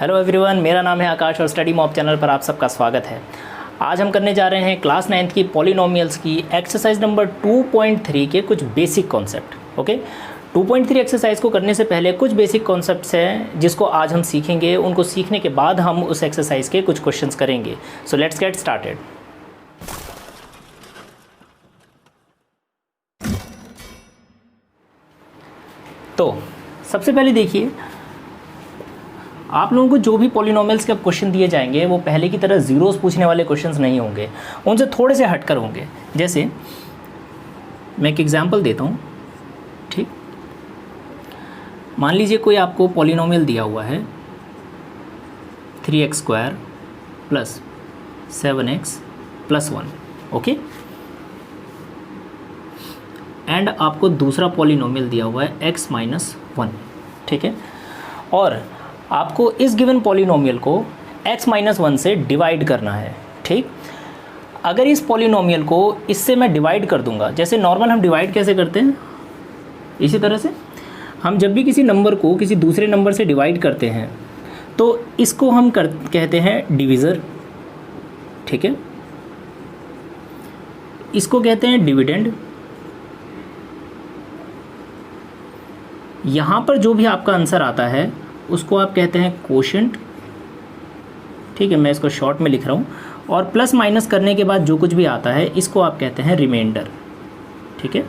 Hello everyone, मेरा नाम है आकाश और स्टडी मॉब चैनल पर आप सबका स्वागत है। आज हम करने जा रहे हैं क्लास 9th की पॉलिनोमियल्स की एक्सरसाइज नंबर 2.3 के कुछ बेसिक कॉन्सेप्ट। ओके, 2.3 एक्सरसाइज को करने से पहले कुछ बेसिक कॉन्सेप्ट्स हैं जिसको आज हम सीखेंगे। उनको सीखने के बाद हम उस एक्सरसाइज के कुछ क्वेश्चंस करेंगे। So let's get started. तो सबसे पहले देखिए, आप लोगों को जो भी पॉलिनोमियल्स के क्वेश्चन दिए जाएंगे वो पहले की तरह ज़ीरोस पूछने वाले क्वेश्चंस नहीं होंगे, उनसे थोड़े से हटकर होंगे। जैसे मैं एक एग्जांपल देता हूँ, ठीक। मान लीजिए कोई आपको पॉलिनोमियल दिया हुआ है 3x² + 7x + 1, ओके। एंड आपको दूसरा पॉलिनोमियल दिया हुआ है x - 1, ठीक है। और आपको इस गिवन पॉलिनोमियल को x - 1 से डिवाइड करना है, ठीक। अगर इस पॉलिनोमियल को इससे मैं डिवाइड कर दूंगा, जैसे नॉर्मल हम डिवाइड कैसे करते हैं, इसी तरह से हम जब भी किसी नंबर को किसी दूसरे नंबर से डिवाइड करते हैं तो इसको हम कहते हैं डिविज़र, ठीक है। इसको कहते हैं डिविडेंड। यहाँ पर जो भी आपका आंसर आता है उसको आप कहते हैं कोशेंट, ठीक है। मैं इसको शॉर्ट में लिख रहा हूँ। और प्लस माइनस करने के बाद जो कुछ भी आता है इसको आप कहते हैं रिमाइंडर, ठीक है।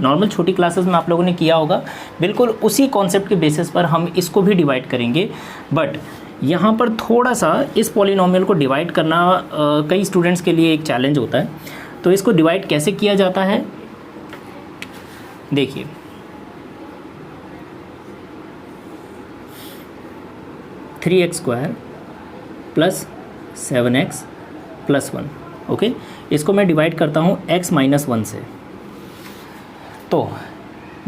नॉर्मल छोटी क्लासेस में आप लोगों ने किया होगा, बिल्कुल उसी कॉन्सेप्ट के बेसिस पर हम इसको भी डिवाइड करेंगे। बट यहाँ पर थोड़ा सा इस पॉलिनोमियल को डिवाइड करना कई स्टूडेंट्स के लिए एक चैलेंज होता है। तो इसको डिवाइड कैसे किया जाता है, देखिए। Three x square + 7x + 1, okay. इसको मैं डिवाइड करता हूँ x - 1 से। तो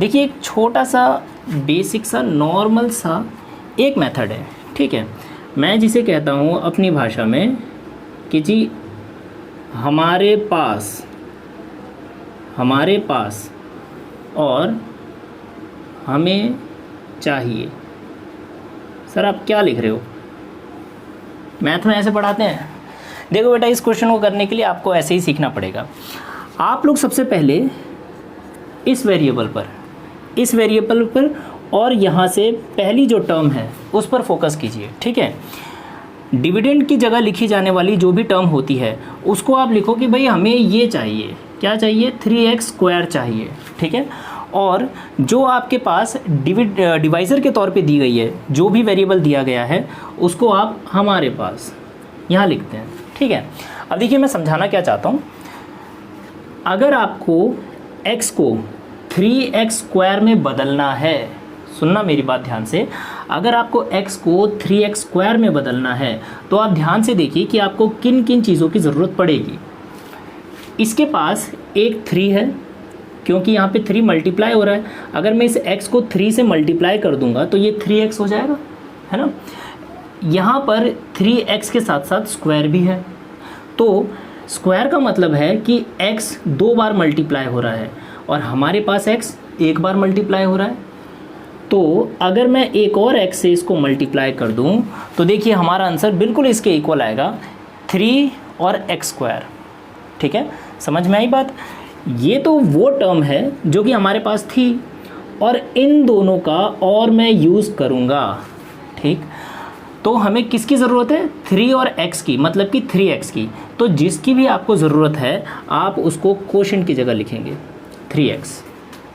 देखिए, एक छोटा सा बेसिक सा नॉर्मल सा एक मेथड है, ठीक है। मैं जिसे कहता हूँ अपनी भाषा में कि जी हमारे पास और हमें चाहिए। सर आप क्या लिख रहे हो, मैथ में ऐसे पढ़ाते हैं? देखो बेटा, इस क्वेश्चन को करने के लिए आपको ऐसे ही सीखना पड़ेगा। आप लोग सबसे पहले इस वेरिएबल पर और यहाँ से पहली जो टर्म है उस पर फोकस कीजिए, ठीक है। डिविडेंड की जगह लिखी जाने वाली जो भी टर्म होती है उसको आप लिखो कि भाई हमें ये चाहिए, क्या चाहिए, 3x² चाहिए, ठीक है। और जो आपके पास डिवाइज़र के तौर पे दी गई है, जो भी वेरिएबल दिया गया है उसको आप हमारे पास यहाँ लिखते हैं, ठीक है। अब देखिए, मैं समझाना क्या चाहता हूँ। अगर आपको x को 3x² में बदलना है, सुनना मेरी बात ध्यान से, अगर आपको x को 3x² में बदलना है तो आप ध्यान से देखिए कि आपको किन किन चीज़ों की ज़रूरत पड़ेगी। इसके पास एक 3 है, क्योंकि यहाँ पे 3 मल्टीप्लाई हो रहा है। अगर मैं इस x को 3 से मल्टीप्लाई कर दूंगा तो ये 3x हो जाएगा, है ना। यहाँ पर 3x के साथ साथ स्क्वायर भी है, तो स्क्वायर का मतलब है कि x 2 बार मल्टीप्लाई हो रहा है और हमारे पास x 1 बार मल्टीप्लाई हो रहा है। तो अगर मैं एक और x से इसको मल्टीप्लाई कर दूँ तो देखिए हमारा आंसर बिल्कुल इसके इक्वल आएगा, 3 और x², ठीक है। समझ में आई बात? ये तो वो टर्म है जो कि हमारे पास थी और इन दोनों का और मैं यूज़ करूँगा, ठीक। तो हमें किसकी ज़रूरत है, 3 और x की, मतलब कि 3x की। तो जिसकी भी आपको ज़रूरत है आप उसको कोशेंट की जगह लिखेंगे 3x,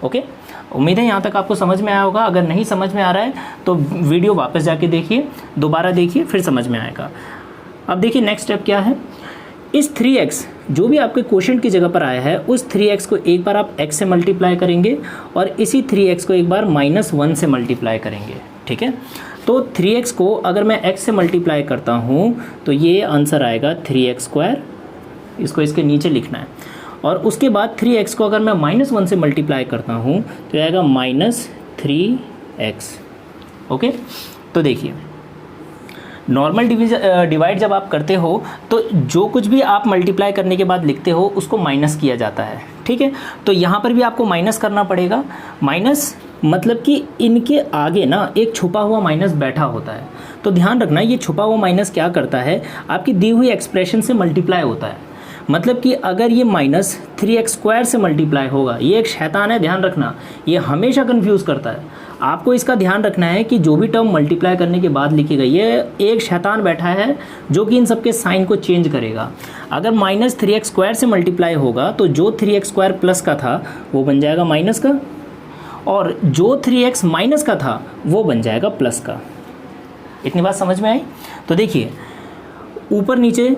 ओके। उम्मीद है यहाँ तक आपको समझ में आया होगा। अगर नहीं समझ में आ रहा है तो वीडियो वापस जाके देखिए, दोबारा देखिए, फिर समझ में आएगा। अब देखिए नेक्स्ट स्टेप क्या है। इस 3x जो भी आपके कोशेंट की जगह पर आया है उस 3x को एक बार आप x से मल्टीप्लाई करेंगे और इसी 3x को एक बार -1 से मल्टीप्लाई करेंगे, ठीक है। तो 3x को अगर मैं x से मल्टीप्लाई करता हूँ तो ये आंसर आएगा 3x², इसको इसके नीचे लिखना है। और उसके बाद 3x को अगर मैं -1 से मल्टीप्लाई करता हूँ तो आएगा -3x, ओके। तो देखिए, नॉर्मल डिवाइड जब आप करते हो तो जो कुछ भी आप मल्टीप्लाई करने के बाद लिखते हो उसको माइनस किया जाता है, ठीक है। तो यहाँ पर भी आपको माइनस करना पड़ेगा, मतलब कि इनके आगे ना एक छुपा हुआ माइनस बैठा होता है। तो ध्यान रखना, ये छुपा हुआ माइनस क्या करता है, आपकी दी हुई एक्सप्रेशन से मल्टीप्लाई होता है। मतलब कि अगर ये माइनस 3x² से मल्टीप्लाई होगा, ये एक शैतान है, ध्यान रखना, ये हमेशा कंफ्यूज करता है। आपको इसका ध्यान रखना है कि जो भी टर्म मल्टीप्लाई करने के बाद लिखी गई है, एक शैतान बैठा है जो कि इन सबके साइन को चेंज करेगा। अगर माइनस 3x² से मल्टीप्लाई होगा तो जो 3x² प्लस का था वो बन जाएगा माइनस का, और जो 3x माइनस का था वो बन जाएगा प्लस का। इतनी बात समझ में आई? तो देखिए ऊपर नीचे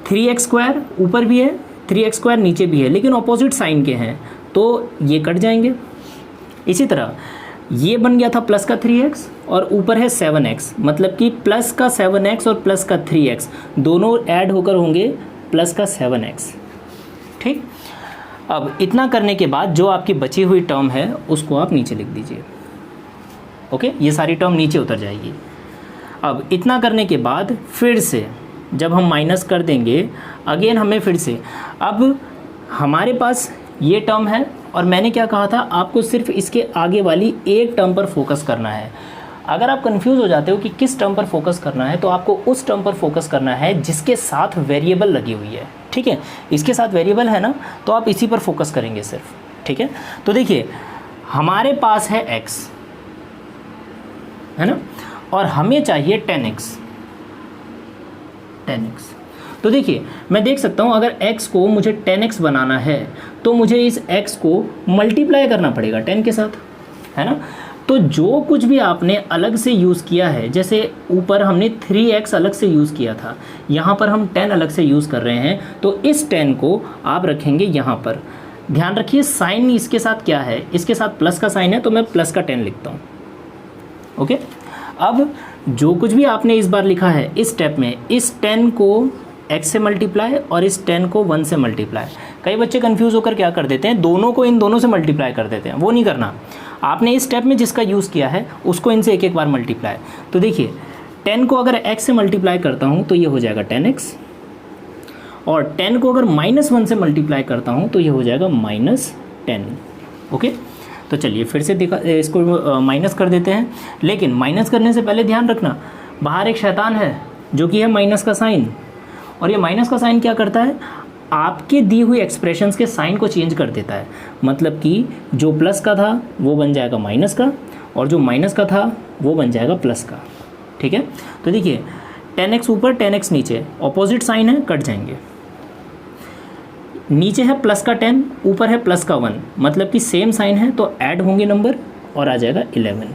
3x² ऊपर भी है, 3x² नीचे भी है, लेकिन ऑपोजिट साइन के हैं तो ये कट जाएंगे। इसी तरह ये बन गया था प्लस का 3x और ऊपर है 7x, मतलब कि प्लस का 7x और प्लस का 3x दोनों ऐड होकर होंगे प्लस का 7x। ठीक, अब इतना करने के बाद जो आपकी बची हुई टर्म है उसको आप नीचे लिख दीजिए। ओके, ये सारी टर्म नीचे उतर जाएगी। अब इतना करने के बाद फिर से जब हम माइनस कर देंगे, अगेन हमें फिर से, अब हमारे पास ये टर्म है और मैंने क्या कहा था, आपको सिर्फ इसके आगे वाली एक टर्म पर फोकस करना है। अगर आप कंफ्यूज हो जाते हो कि किस टर्म पर फोकस करना है, तो आपको उस टर्म पर फोकस करना है जिसके साथ वेरिएबल लगी हुई है। ठीक है, इसके साथ वेरिएबल है ना, तो आप इसी पर फोकस करेंगे सिर्फ। ठीक है, तो देखिए हमारे पास है x, है ना, और हमें चाहिए 10x। तो देखिए मैं देख सकता हूँ अगर x को मुझे 10x बनाना है तो मुझे इस x को मल्टीप्लाई करना पड़ेगा 10 के साथ, है ना। तो जो कुछ भी आपने अलग से यूज़ किया है, जैसे ऊपर हमने 3x अलग से यूज़ किया था, यहाँ पर हम 10 अलग से यूज़ कर रहे हैं, तो इस 10 को आप रखेंगे यहाँ पर। ध्यान रखिए साइन इसके साथ क्या है, इसके साथ प्लस का साइन है, तो मैं प्लस का 10 लिखता हूँ। ओके, अब जो कुछ भी आपने इस बार लिखा है इस स्टेप में, इस 10 को x से मल्टीप्लाई और इस 10 को 1 से मल्टीप्लाई। कई बच्चे कंफ्यूज होकर क्या कर देते हैं, दोनों को इन दोनों से मल्टीप्लाई कर देते हैं, वो नहीं करना। आपने इस स्टेप में जिसका यूज़ किया है उसको इनसे एक एक बार मल्टीप्लाई। तो देखिए 10 को अगर x से मल्टीप्लाई करता हूँ तो ये हो जाएगा 10x, और 10 को अगर -1 से मल्टीप्लाई करता हूँ तो ये हो जाएगा -10। ओके, तो चलिए फिर से इसको माइनस कर देते हैं, लेकिन माइनस करने से पहले ध्यान रखना बाहर एक शैतान है जो कि है माइनस का साइन, और ये माइनस का साइन क्या करता है, आपके दी हुई एक्सप्रेशंस के साइन को चेंज कर देता है। मतलब कि जो प्लस का था वो बन जाएगा माइनस का, और जो माइनस का था वो बन जाएगा प्लस का। ठीक है, तो देखिए 10x ऊपर 10x नीचे, ऑपोजिट साइन है, कट जाएंगे। नीचे है प्लस का 10, ऊपर है प्लस का 1, मतलब कि सेम साइन है तो ऐड होंगे नंबर और आ जाएगा 11।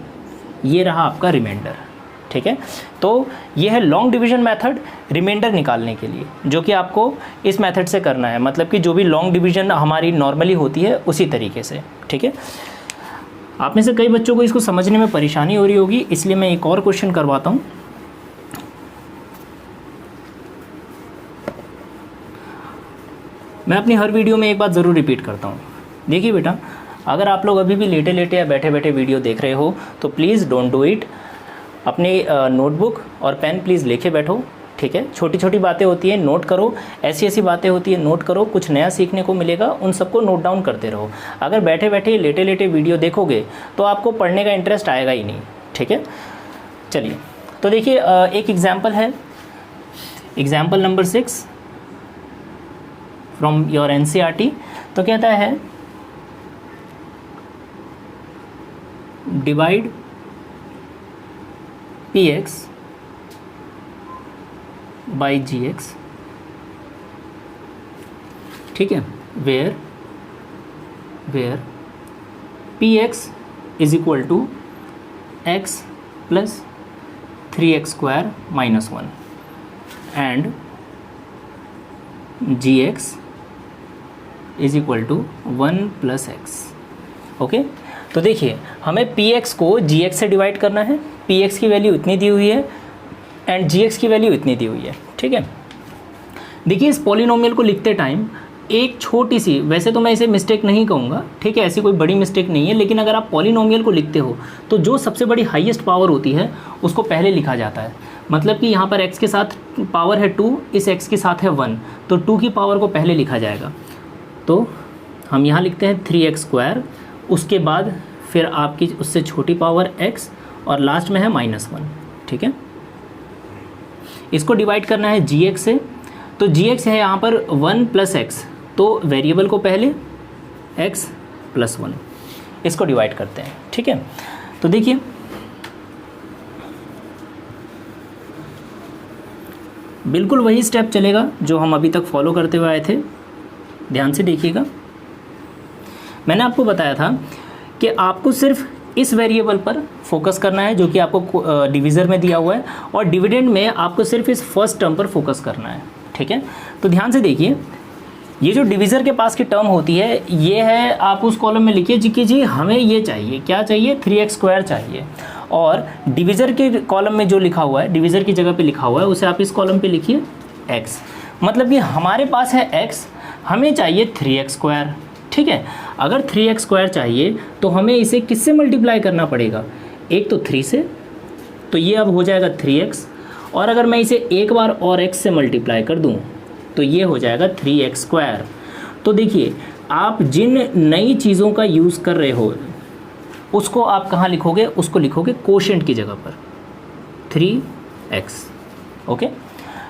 ये रहा आपका रिमाइंडर। ठीक है, तो ये है लॉन्ग डिवीजन मेथड रिमाइंडर निकालने के लिए, जो कि आपको इस मेथड से करना है, मतलब कि जो भी लॉन्ग डिवीजन हमारी नॉर्मली होती है उसी तरीके से। ठीक है, आप में से कई बच्चों को इसको समझने में परेशानी हो रही होगी, इसलिए मैं एक और क्वेश्चन करवाता हूँ। मैं अपनी हर वीडियो में एक बात ज़रूर रिपीट करता हूँ। देखिए बेटा, अगर आप लोग अभी भी लेटे लेटे या बैठे बैठे वीडियो देख रहे हो तो प्लीज़ डोंट डू इट। अपनी नोटबुक और पेन प्लीज़ लेके बैठो। ठीक है, छोटी छोटी बातें होती हैं, नोट करो, ऐसी ऐसी बातें होती हैं, नोट करो, कुछ नया सीखने को मिलेगा, उन सबको नोट डाउन करते रहो। अगर बैठे बैठे लेटे लेटे वीडियो देखोगे तो आपको पढ़ने का इंटरेस्ट आएगा ही नहीं। ठीक है, चलिए तो देखिए एक एग्जाम्पल है, example number 6 from your NCERT। तो कहता है डिवाइड px by gx। ठीक है, where px is equal to x plus 3x² - 1 and gx is equal to 1 + x। Okay, तो देखिए हमें px को gx से डिवाइड करना है। px की वैल्यू इतनी दी हुई है एंड gx की वैल्यू इतनी दी हुई है। ठीक है, देखिए इस पॉलिनोमियल को लिखते टाइम एक छोटी सी, वैसे तो मैं इसे मिस्टेक नहीं कहूँगा, ठीक है, ऐसी कोई बड़ी मिस्टेक नहीं है, लेकिन अगर आप पॉलिनोमियल को लिखते हो तो जो सबसे बड़ी हाईएस्ट पावर होती है उसको पहले लिखा जाता है। मतलब कि यहाँ पर x के साथ पावर है 2, इस x के साथ है 1, तो 2 की पावर को पहले लिखा जाएगा। तो हम यहाँ लिखते हैं 3x², उसके बाद फिर आपकी उससे छोटी पावर x और लास्ट में है -1, ठीक है। इसको डिवाइड करना है gx से, तो gx है यहाँ पर 1 + x, तो वेरिएबल को पहले x + 1 इसको डिवाइड करते हैं, ठीक है। तो देखिए बिल्कुल वही स्टेप चलेगा जो हम अभी तक फॉलो करते हुए आए थे। ध्यान से देखिएगा, मैंने आपको बताया था कि आपको सिर्फ इस वेरिएबल पर फोकस करना है जो कि आपको डिविज़र में दिया हुआ है, और डिविडेंड में आपको सिर्फ इस फर्स्ट टर्म पर फोकस करना है, ठीक है। तो ध्यान से देखिए, ये जो डिविज़र के पास की टर्म होती है ये है, आप उस कॉलम में लिखिए जी कि जी हमें ये चाहिए, क्या चाहिए, 3x² चाहिए, और डिविज़र के कॉलम में जो लिखा हुआ है, डिविज़र की जगह पे लिखा हुआ है, उसे आप इस कॉलम पे लिखिए x, मतलब ये हमारे पास है x, हमें चाहिए 3x², ठीक है। अगर 3x² चाहिए तो हमें इसे किससे मल्टीप्लाई करना पड़ेगा, एक तो 3 से, तो ये अब हो जाएगा 3x, और अगर मैं इसे एक बार और x से मल्टीप्लाई कर दूं तो ये हो जाएगा 3x²। तो देखिए आप जिन नई चीज़ों का यूज़ कर रहे हो उसको आप कहाँ लिखोगे, उसको लिखोगे कोशेंट की जगह पर 3x, ओके।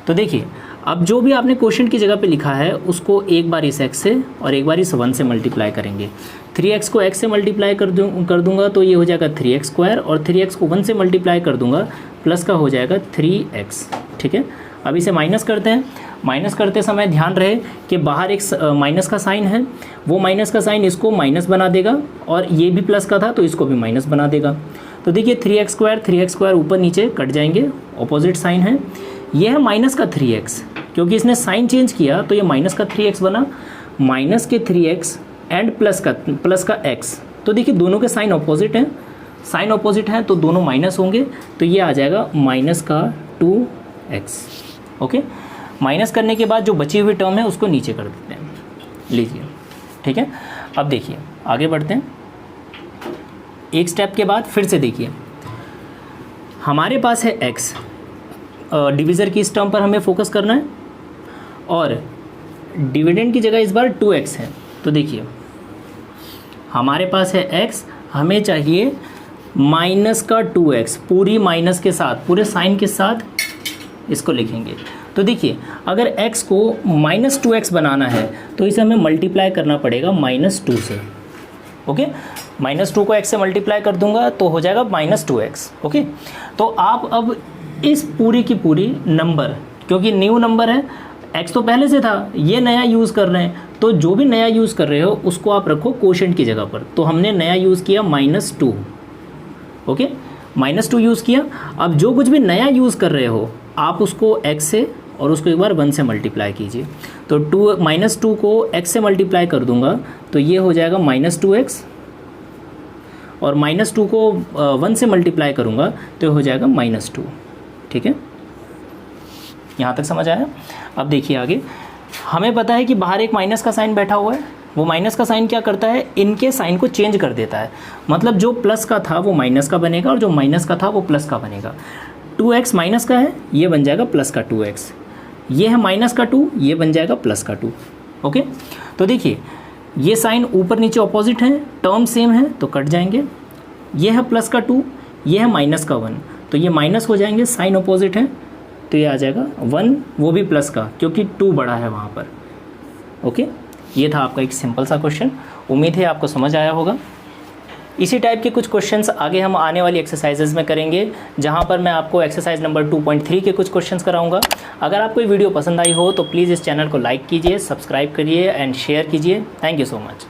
तो देखिए अब जो भी आपने कोशेंट की जगह पे लिखा है उसको एक बार इस x से और एक बार इस 1 से मल्टीप्लाई करेंगे। 3x को x से मल्टीप्लाई कर दूंगा तो ये हो जाएगा 3x², और 3x को 1 से मल्टीप्लाई कर दूंगा प्लस का हो जाएगा 3x, ठीक है। अब इसे माइनस करते हैं, माइनस करते समय ध्यान रहे कि बाहर एक माइनस का साइन है, वो माइनस का साइन इसको माइनस बना देगा, और ये भी प्लस का था तो इसको भी माइनस बना देगा। तो देखिए 3x² ऊपर नीचे कट जाएंगे, ऑपोजिट साइन है, ये है माइनस का 3x, क्योंकि इसने साइन चेंज किया तो ये माइनस का 3x बना, माइनस के 3x एंड प्लस का x। तो देखिए दोनों के साइन ऑपोजिट हैं, साइन ऑपोजिट हैं तो दोनों माइनस होंगे, तो ये आ जाएगा माइनस का 2x, ओके। माइनस करने के बाद जो बची हुई टर्म है उसको नीचे कर देते हैं, लीजिए, ठीक है। अब देखिए आगे बढ़ते हैं, एक स्टेप के बाद फिर से देखिए, हमारे पास है x, डिविज़र की इस टर्म पर हमें फोकस करना है, और डिविडेंड की जगह इस बार 2x है। तो देखिए हमारे पास है x, हमें चाहिए माइनस का 2x, पूरी माइनस के साथ, पूरे साइन के साथ इसको लिखेंगे। तो देखिए अगर x को -2x बनाना है तो इसे हमें मल्टीप्लाई करना पड़ेगा -2 से, ओके। -2 को x से मल्टीप्लाई कर दूंगा तो हो जाएगा -2x, ओके। तो आप अब इस पूरी की पूरी नंबर, क्योंकि न्यू नंबर है, x तो पहले से था, ये नया यूज़ कर रहे हैं, तो जो भी नया यूज़ कर रहे हो उसको आप रखो कोशेंट की जगह पर। तो हमने नया यूज़ किया -2, ओके, -2 यूज़ किया। अब जो कुछ भी नया यूज़ कर रहे हो आप उसको x से और उसको एक बार 1 से मल्टीप्लाई कीजिए। तो -2 को x से मल्टीप्लाई कर दूंगा तो ये हो जाएगा -2x, और -2 को 1 से मल्टीप्लाई करूंगा तो हो जाएगा -2, ठीक है। यहाँ तक समझ आया। अब देखिए आगे, हमें पता है कि बाहर एक माइनस का साइन बैठा हुआ है, वो माइनस का साइन क्या करता है, इनके साइन को चेंज कर देता है, मतलब जो प्लस का था वो माइनस का बनेगा और जो माइनस का था वो प्लस का बनेगा। 2x माइनस का है, ये बन जाएगा प्लस का 2x, ये है माइनस का 2, ये बन जाएगा प्लस का 2, ओके। तो देखिए ये साइन ऊपर नीचे ऑपोजिट हैं, टर्म सेम है तो कट जाएंगे, ये है प्लस का 2, ये है माइनस का 1, तो ये माइनस हो जाएंगे, साइन ऑपोजिट है तो ये आ जाएगा 1, वो भी प्लस का क्योंकि 2 बड़ा है वहाँ पर, ओके। ये था आपका एक सिंपल सा क्वेश्चन, उम्मीद है आपको समझ आया होगा। इसी टाइप के कुछ क्वेश्चंस आगे हम आने वाली एक्सरसाइजेज में करेंगे, जहां पर मैं आपको एक्सरसाइज नंबर 2.3 के कुछ क्वेश्चंस कराऊंगा। अगर आपको ये वीडियो पसंद आई हो तो प्लीज़ इस चैनल को लाइक कीजिए, सब्सक्राइब करिए एंड शेयर कीजिए। Thank you so much.